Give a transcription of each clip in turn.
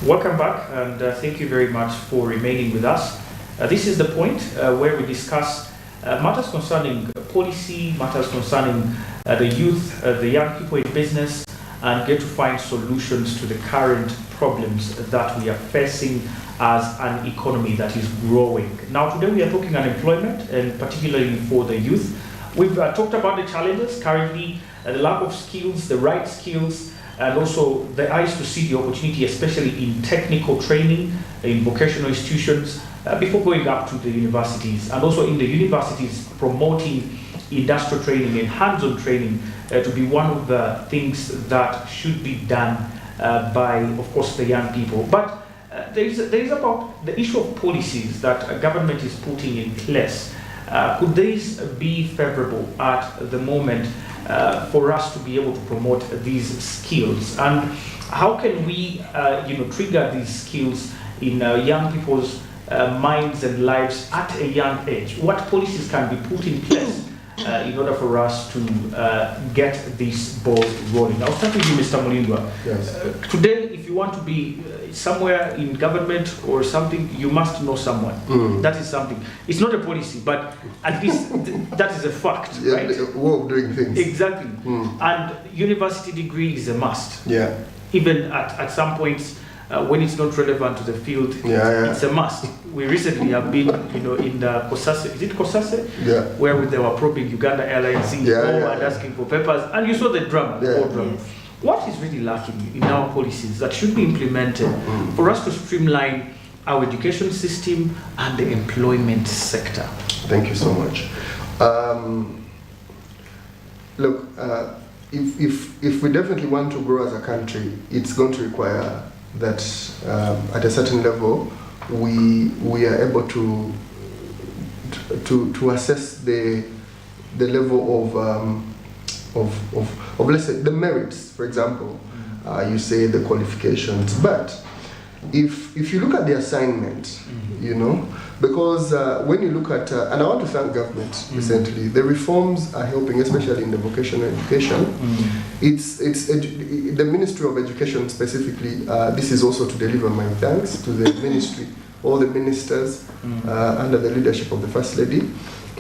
Welcome back, and thank you very much for remaining with us. This is the point where we discuss matters concerning policy, matters concerning the youth, the young people in business, and get to find solutions to the current problems that we are facing as an economy that is growing. Now, today we are talking unemployment, and particularly for the youth. We've talked about the challenges currently, the lack of skills, the right skills, and also the eyes to see the opportunity, especially in technical training, in vocational institutions, before going up to the universities, and also in the universities promoting industrial training and hands-on training to be one of the things that should be done by, of course, the young people. But there is about the issue of policies that a government is putting in place. Could these be favorable at the moment for us to be able to promote these skills? And how can we trigger these skills in young people's minds and lives at a young age? What policies can be put in place in order for us to get this ball rolling? I'll start with you, Mr. Mulindwa. Yes. Today, if you want to be somewhere in government or something, you must know someone. That is something. It's not a policy, but at least that is a fact, right? The way of doing things. Exactly. And university degree is a must. Yeah. Even at some points, when it's not relevant to the field, it's a must. We recently have been, in the Kosase, is it Kosase? Yeah. Where they were probing Uganda Airlines and asking for papers, and you saw the drama, the whole drama. Yes. What is really lacking in our policies that should be implemented for us to streamline our education system and the employment sector? Thank you so much. Look, if we definitely want to grow as a country, it's going to require that at a certain level we are able to assess the level of let's say the merits, for example. You say the qualifications, but if you look at the assignment, because when you look at and I want to thank government recently, the reforms are helping, especially in the vocational education. It's the Ministry of Education specifically. This is also to deliver my thanks to the ministry, all the ministers under the leadership of the First Lady,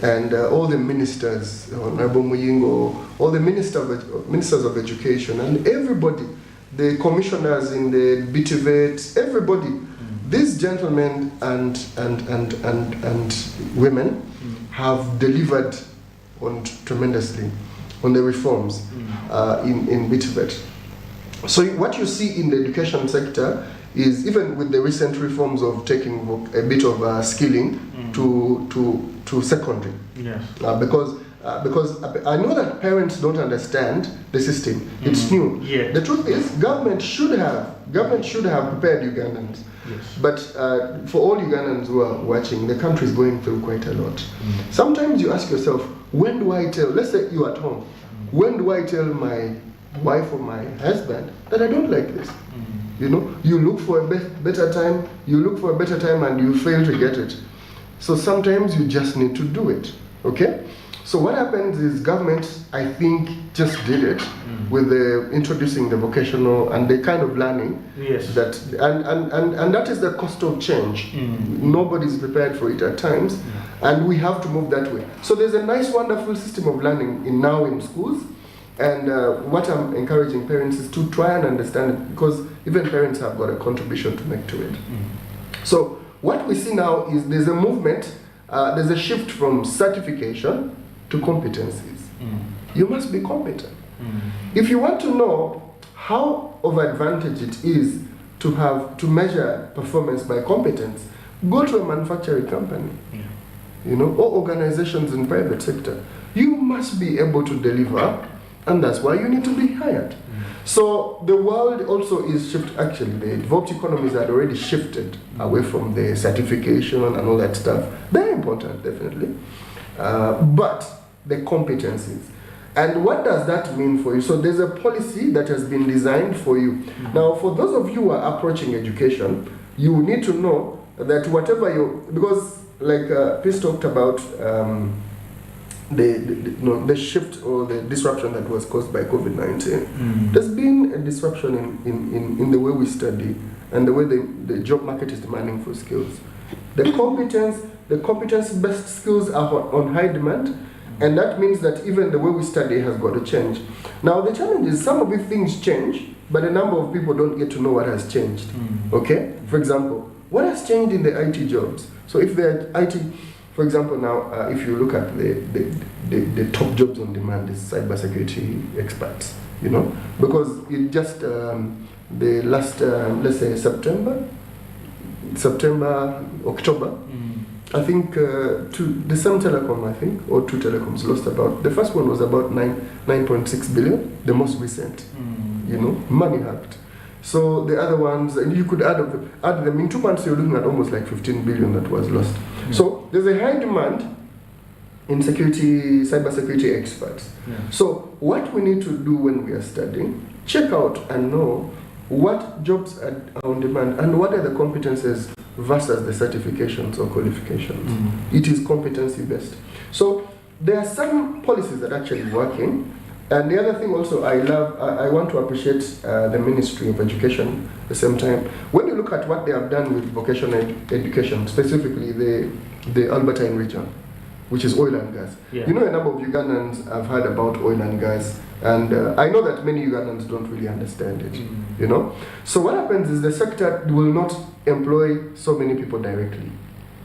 and all the ministers, Honorable Muyingo, all the ministers of education, and everybody, the commissioners in the BTVET, everybody. These gentlemen and women have delivered tremendously on the reforms in BTVET. So what you see in the education sector is, even with the recent reforms of taking a bit of skilling to secondary. Yes. Because I know that parents don't understand the system. It's new. Yeah. The truth is, government should have prepared Ugandans. Yes. But for all Ugandans who are watching, the country is going through quite a lot. Sometimes you ask yourself, when do I tell, let's say you're at home, when do I tell my wife or my husband that I don't like this? You look for a better time, and you fail to get it. So sometimes you just need to do it, okay? So what happens is government, I think, just did it with the introducing the vocational and the kind of learning that, and that is the cost of change. Nobody's prepared for it at times, and we have to move that way. So there's a nice, wonderful system of learning now in schools, and what I'm encouraging parents is to try and understand it, because even parents have got a contribution to make to it. So what we see now is there's a movement, there's a shift from certification to competencies. You must be competent. If you want to know how of advantage it is to measure performance by competence, go to a manufacturing company, or organizations in private sector. You must be able to deliver, and that's why you need to be hired. So the world also is shifted. Actually, the developed economies had already shifted away from the certification and all that stuff. They're important, definitely. But the competencies. And what does that mean for you? So there's a policy that has been designed for you. Now, for those of you who are approaching education, you need to know that whatever because like Peace talked about the shift or the disruption that was caused by COVID-19. There's been a disruption in the way we study and the way the job market is demanding for skills. The competence-based skills are on high demand, and that means that even the way we study has got to change. Now the challenge is some of these things change, but a number of people don't get to know what has changed. Okay? For example, what has changed in the IT jobs? So if the IT, for example, now if you look at the top jobs on demand is cybersecurity experts, you know, because it just the last let's say September, October, I think the same telecom, I think, or two telecoms lost about, the first one was about 9.6 billion, the most recent, you know, money hacked. So the other ones, and you could add them in 2 months, you're looking at almost like 15 billion that was lost. So there's a high demand in cybersecurity experts. So what we need to do when we are studying, check out and know what jobs are on demand and what are the competences versus the certifications or qualifications. It is competency based. So there are some policies that are actually working. And the other thing also I want to appreciate the Ministry of Education at the same time. When you look at what they have done with vocational education, specifically the Albertine region, which is oil and gas. You know, a number of Ugandans have heard about oil and gas, and I know that many Ugandans don't really understand it, you know. So what happens is the sector will not employ so many people directly.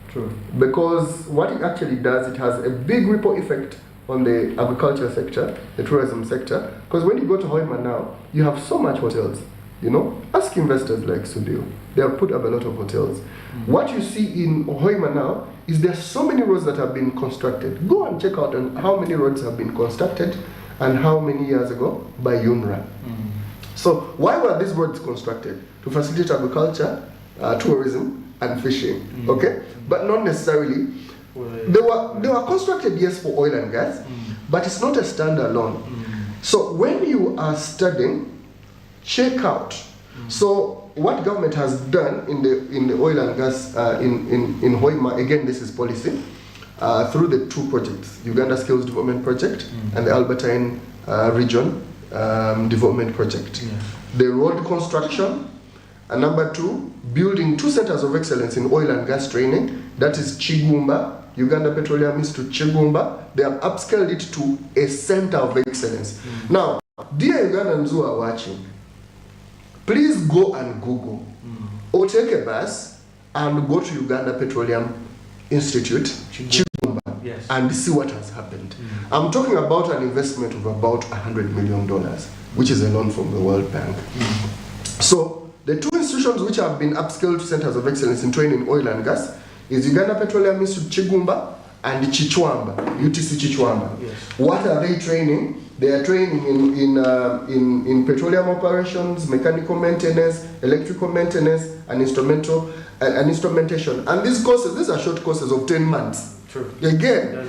True. Because what it actually does, it has a big ripple effect on the agriculture sector, the tourism sector. Because when you go to Hoima now, you have so much hotels, you know. Ask investors like Sudio, they have put up a lot of hotels. What you see in Hoima now is there are so many roads that have been constructed. Go and check out on how many roads have been constructed and how many years ago by UNRA. So why were these roads constructed? To facilitate agriculture, tourism, and fishing, okay? But not necessarily. They were constructed, yes, for oil and gas, but it's not a standalone. So when you are studying, check out. So what government has done in the oil and gas in Hoima, again, this is policy, through the two projects, Uganda Skills Development Project and the Albertine Region Development Project. The road construction, and number two, building 2 centers of excellence in oil and gas training, that is Chigumba, Uganda Petroleum Institute Chigumba. They have upscaled it to a center of excellence. Now, dear Ugandans who are watching, please go and Google or take a bus and go to Uganda Petroleum Institute Chigumba and see what has happened. I'm talking about an investment of about $100 million, which is a loan from the World Bank. So the two institutions which have been upscaled to centers of excellence in training oil and gas is Uganda Petroleum Institute Chigumba and Chichwamba, UTC Chichwamba. What are they training? They are training in petroleum operations, mechanical maintenance, electrical maintenance, and instrumentation. And these courses, these are short courses of 10 months. True. Again,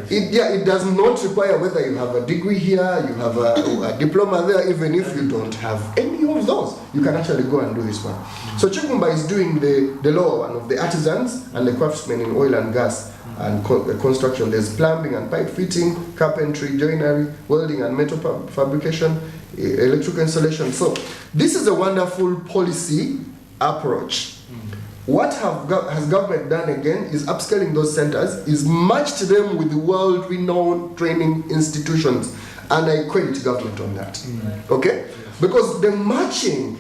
it does not require whether you have a degree here, you have a diploma there, even if you don't have any of those, you can actually go and do this one. So Chigumba is doing the lower one of the artisans and the craftsmen in oil and gas and construction. There's plumbing and pipe fitting, carpentry, joinery, welding and metal fabrication, electrical installation. So this is a wonderful policy approach. What has government done again is upscaling those centers, is matched them with the world-renowned training institutions, and I credit government on that. Okay? Because the matching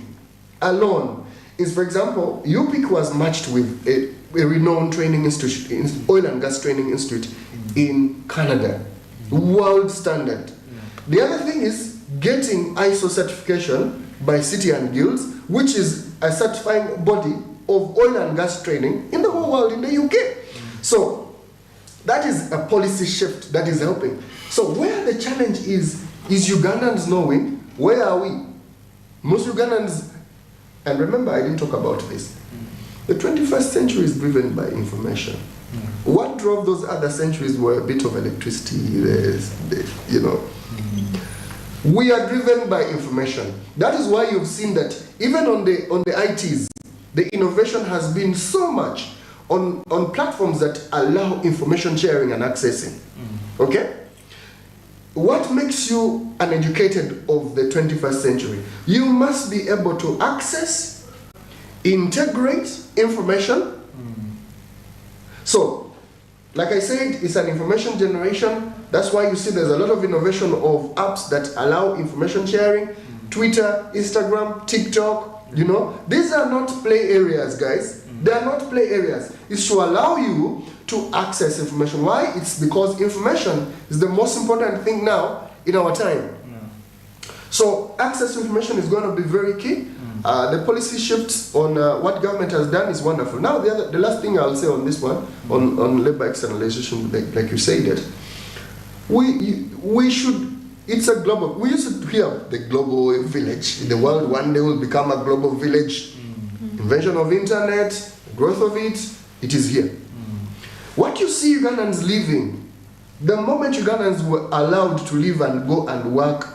alone is, for example, UPIC was matched with a renowned training institute, oil and gas training institute in Canada, world standard. The other thing is getting ISO certification by City and Guilds, which is a certifying body of oil and gas training in the whole world, in the UK. So that is a policy shift that is helping. So where the challenge is Ugandans knowing where are we? Most Ugandans, and remember I didn't talk about this, the 21st century is driven by information. What drove those other centuries were a bit of electricity, you know. We are driven by information. That is why you've seen that even on the ITs, the innovation has been so much on platforms that allow information sharing and accessing. Okay? What makes you an educated of the 21st century? You must be able to access, integrate information. So, like I said, it's an information generation. That's why you see there's a lot of innovation of apps that allow information sharing. Twitter, Instagram, TikTok, you know. These are not play areas, guys. They are not play areas. It's to allow you to access information. Why? It's because information is the most important thing now in our time. So access to information is going to be very key. The policy shifts on what government has done is wonderful. Now the last thing I'll say on this one, on labor externalization, like you said it, we should, it's a global, we used to hear the global village. The world one day will become a global village. Invention of internet, growth of it, it is here. What you see Ugandans living, the moment Ugandans were allowed to live and go and work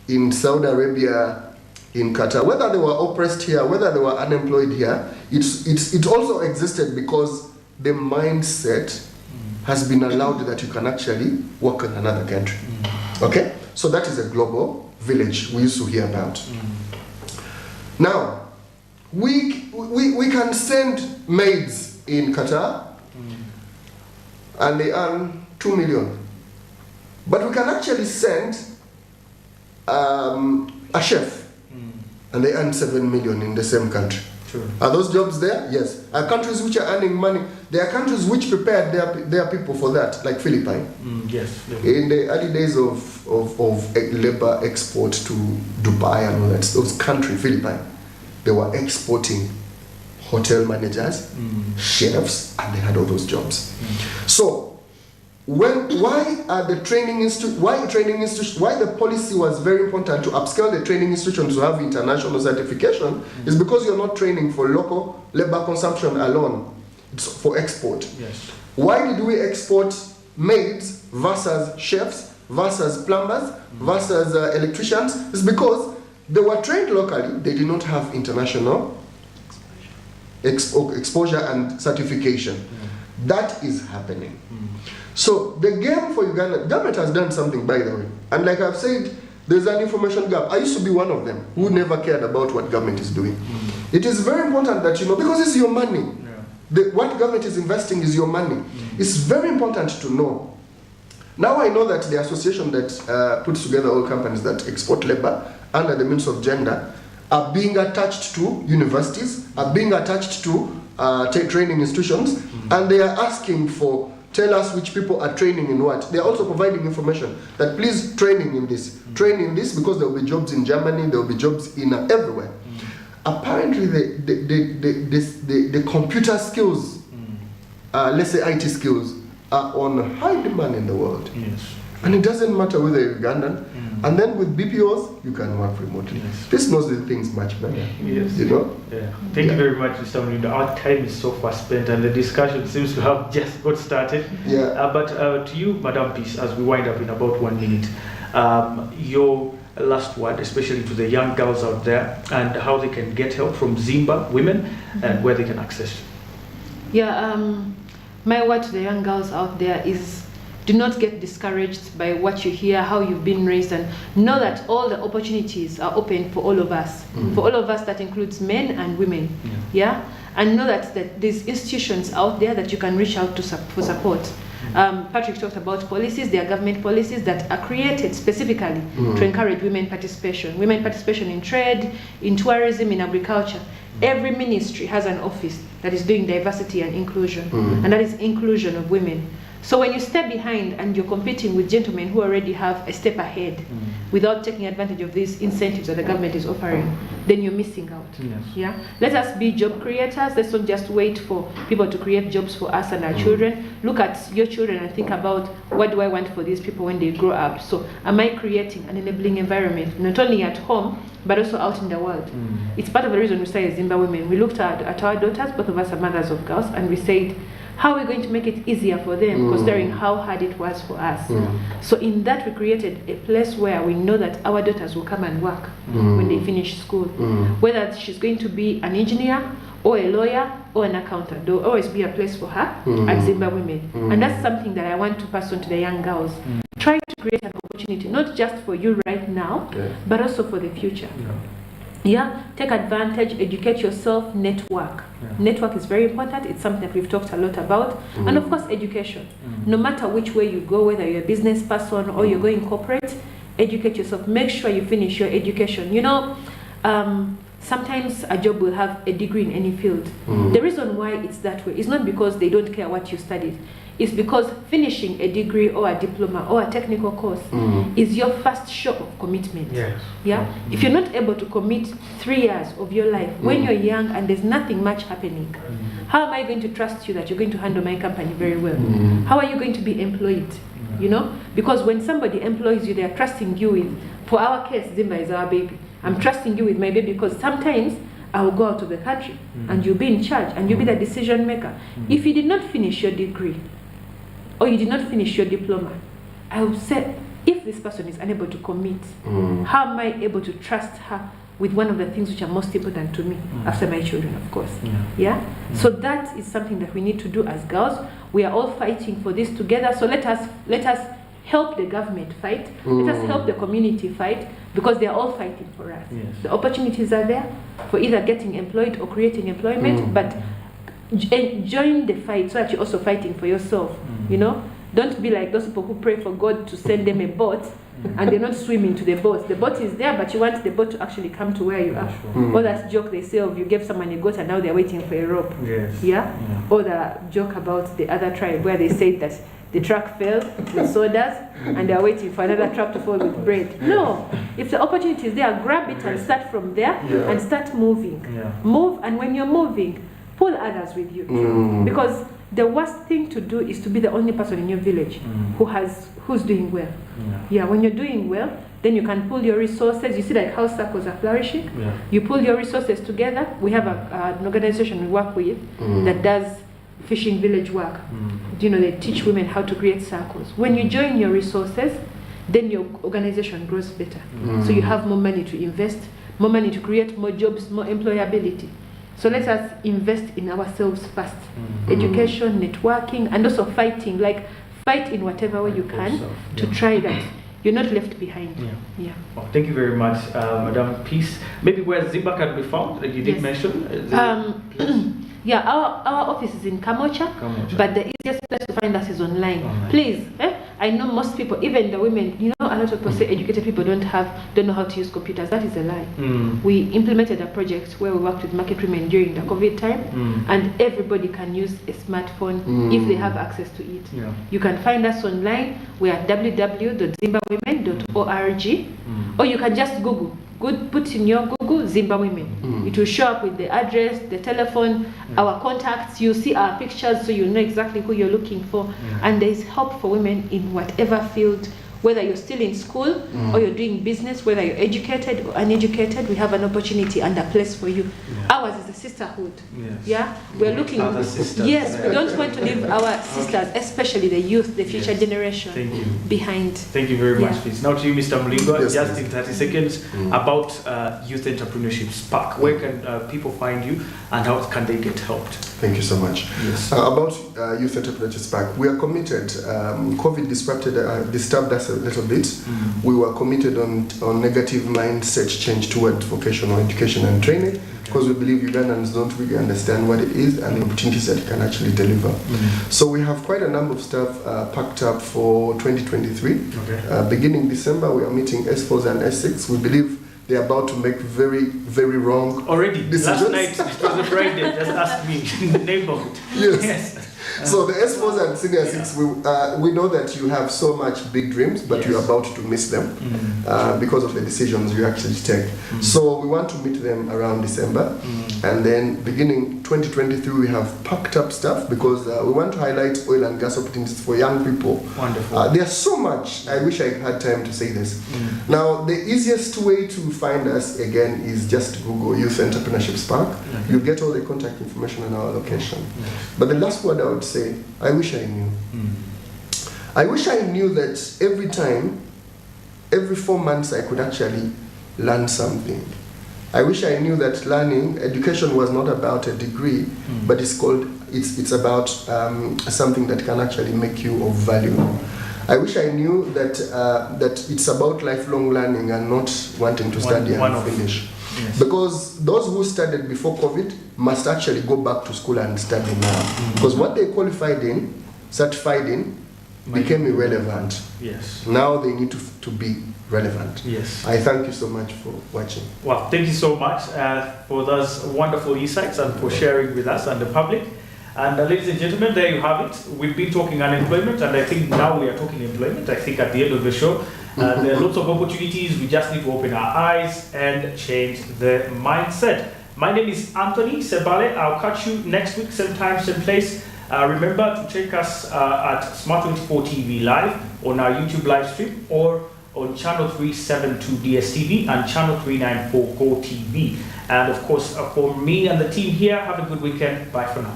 in Saudi Arabia, in Qatar, whether they were oppressed here, whether they were unemployed here, it also existed because the mindset has been allowed that you can actually work in another country. Okay? So that is a global village we used to hear about. Now, we can send maids in Qatar and they earn 2 million. But we can actually send a chef and they earn 7 million in the same country. Sure. Are those jobs there? Yes. Are countries which are earning money? There are countries which prepared their people for that, like Philippines. Yes. In the early days of labor export to Dubai and all that, those countries, Philippines, they were exporting hotel managers, chefs, and they had all those jobs. So, why the policy was very important to upscale the training institutions to have international certification is because you're not training for local labor consumption alone. It's for export. Yes. Why did we export maids versus chefs versus plumbers versus electricians? It's because they were trained locally. They did not have international exposure and certification. That is happening. So the game for Uganda, government has done something, by the way. And like I've said, there's an information gap. I used to be one of them who never cared about what government is doing. It is very important that you know, because it's your money. What government is investing is your money. It's very important to know. Now I know that the association that puts together all companies that export labor under the means of gender are being attached to universities, are being attached to training institutions, and they are asking for, tell us which people are training in what. They are also providing information that please training in this. Train in this because there will be jobs in Germany, there will be jobs in everywhere. Apparently the computer skills, let's say IT skills, are on high demand in the world. Yes. And it doesn't matter whether you're Ugandan. And then with BPOs, you can work remotely. Yes. This knows the things much better. Yes. You know? Yeah. Thank you very much, Mr. Mlindo. Our time is so far spent and the discussion seems to have just got started. Yeah. But to you, Madam Peace, as we wind up in about 1 minute, your last word, especially to the young girls out there and how they can get help from Zimba women and where they can access. Yeah, my word to the young girls out there is do not get discouraged by what you hear, how you've been raised, and know that all the opportunities are open for all of us. For all of us, that includes men and women. Yeah? And know that there's institutions out there that you can reach out to for support. Patrick talked about policies. There are government policies that are created specifically to encourage women participation. Women participation in trade, in tourism, in agriculture. Every ministry has an office that is doing diversity and inclusion, and that is inclusion of women. So when you step behind and you're competing with gentlemen who already have a step ahead without taking advantage of these incentives that the government is offering, then you're missing out. Yes. Yeah? Let us be job creators. Let's not just wait for people to create jobs for us and our children. Look at your children and think about, what do I want for these people when they grow up? So am I creating an enabling environment, not only at home, but also out in the world? It's part of the reason we started Zimba Women. We looked at our daughters, both of us are mothers of girls, and we said, how are we going to make it easier for them, considering how hard it was for us? So in that, we created a place where we know that our daughters will come and work when they finish school. Whether she's going to be an engineer, or a lawyer, or an accountant, there will always be a place for her at Zimba Women. And that's something that I want to pass on to the young girls. Try to create an opportunity, not just for you right now, but also for the future. Yeah, take advantage, educate yourself, network. Network is very important. It's something that we've talked a lot about. And of course, education. No matter which way you go, whether you're a business person or you're going corporate, educate yourself. Make sure you finish your education. You know, sometimes a job will have a degree in any field. The reason why it's that way is not because they don't care what you studied. It's because finishing a degree or a diploma or a technical course is your first show of commitment. Yes. Yeah. If you're not able to commit 3 years of your life when you're young and there's nothing much happening, how am I going to trust you that you're going to handle my company very well? How are you going to be employed? You know, because when somebody employs you, they are trusting you with. For our case, Zimba is our baby. I'm trusting you with my baby because sometimes I will go out of the country and you'll be in charge and you'll be the decision maker. If you did not finish your degree or you did not finish your diploma, I would say, if this person is unable to commit, how am I able to trust her with one of the things which are most important to me after my children, of course? Yeah. So that is something that we need to do as girls. We are all fighting for this together. So let us help the government fight. Let us help the community fight, because they are all fighting for us. The opportunities are there for either getting employed or creating employment, but join the fight so that you're also fighting for yourself. You know, don't be like those people who pray for God to send them a boat and they're not swimming to the boat. The boat is there, but you want the boat to actually come to where you are. Or that joke they say of you gave someone a goat and now they're waiting for a rope. Yeah? Or the joke about the other tribe where they said that the truck fell with sodas and they're waiting for another truck to fall with bread. No. If the opportunity is there, grab it and start from there and start moving. Move, and when you're moving, pull others with you. Because the worst thing to do is to be the only person in your village who's doing well. When you're doing well, then you can pull your resources. You see like how circles are flourishing. You pull your resources together. We have an organization we work with that does fishing village work. You know, they teach women how to create circles. When you join your resources, then your organization grows better. So you have more money to invest, more money to create more jobs, more employability. So let us invest in ourselves first. Education, networking, and also fighting. Like, fight in whatever way you can to try that you're not left behind. Well, thank you very much, Madam Peace. Maybe where Zimba can be found, like you did mention. Our office is in Kamocha, but the easiest place to find us is online. Please, I know most people, even the women, you know, a lot of people say educated people don't know how to use computers. That is a lie. We implemented a project where we worked with market women during the COVID time, and everybody can use a smartphone if they have access to it. You can find us online. We are www.zimbawomen.org, or you can just Google. Put in your Google Zimba Women. It will show up with the address, the telephone, our contacts. You see our pictures, so you know exactly who you're looking for. And there is help for women in whatever field, whether you're still in school or you're doing business, whether you're educated or uneducated. We have an opportunity and a place for you. Ours is a sisterhood. We're looking. Yes, we don't want to leave our sisters, especially the youth, the future generation, behind. Thank you very much, please. Now to you, Mr. Mlingwa, just in 30 seconds, about Youth Entrepreneurship Spark. Where can people find you, and how can they get helped? Thank you so much. About Youth Entrepreneurship Spark, we are committed. COVID disturbed us a little bit. We were committed on negative mindset change toward vocational education and training, because we believe Ugandans don't really understand what it is and the opportunities that it can actually deliver. So we have quite a number of stuff packed up for 2023. Beginning December, we are meeting S4s and S6. We believe they're about to make very, very wrong decisions. Last night, it was a Friday, just asked me in the neighborhood. So the S4s and Senior 6, we know that you have so much big dreams, but you're about to miss them because of the decisions you actually take. So we want to meet them around December. And then beginning 2023, we have packed up stuff because we want to highlight oil and gas opportunities for young people. Wonderful. There's so much. I wish I had time to say this. Now, the easiest way to find us, again, is just Google Youth Entrepreneurship Spark. You'll get all the contact information on our location. But the last word I would say, I wish I knew. I wish I knew that every 4 months I could actually learn something. I wish I knew that education was not about a degree, but it's about something that can actually make you of value. I wish I knew that it's about lifelong learning and not wanting to study and finish. Yes. Because those who studied before COVID must actually go back to school and study now. Because what they qualified in, certified in, became irrelevant. Yes. Now they need to be relevant. Yes. I thank you so much for watching. Well, thank you so much for those wonderful insights and for sharing with us and the public. And ladies and gentlemen, there you have it. We've been talking unemployment, and I think now we are talking employment. I think at the end of the show, there are lots of opportunities. We just need to open our eyes and change the mindset. My name is Anthony Sebale. I'll catch you next week, same time, same place. Remember to check us at Smart24 TV Live on our YouTube live stream, or on channel 372 DSTV and channel 394 Go TV. And of course, for me and the team here, have a good weekend. Bye for now.